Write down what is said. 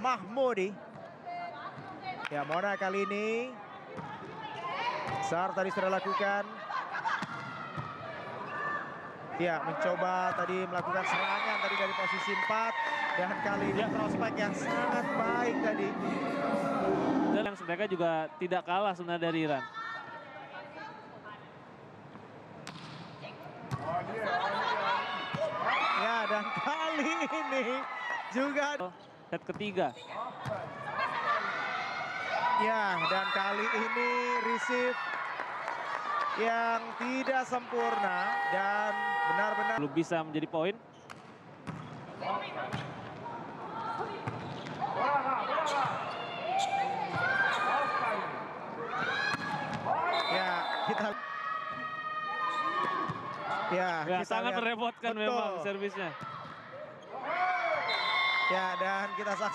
Mahmudi. Ya, Mona kali ini Sar tadi sudah lakukan. Ya, mencoba tadi melakukan serangan tadi dari posisi 4. Dan kali ini prospek yang sangat baik tadi. Dan mereka juga tidak kalah sebenarnya dari Iran. Ya, dan kali ini juga set ketiga. Ya, dan kali ini receive yang tidak sempurna dan benar-benar Belum bisa menjadi poin. ya kita Ya, sangat lihat. merepotkan Betul. memang servisnya. Ya, dan kita saksikan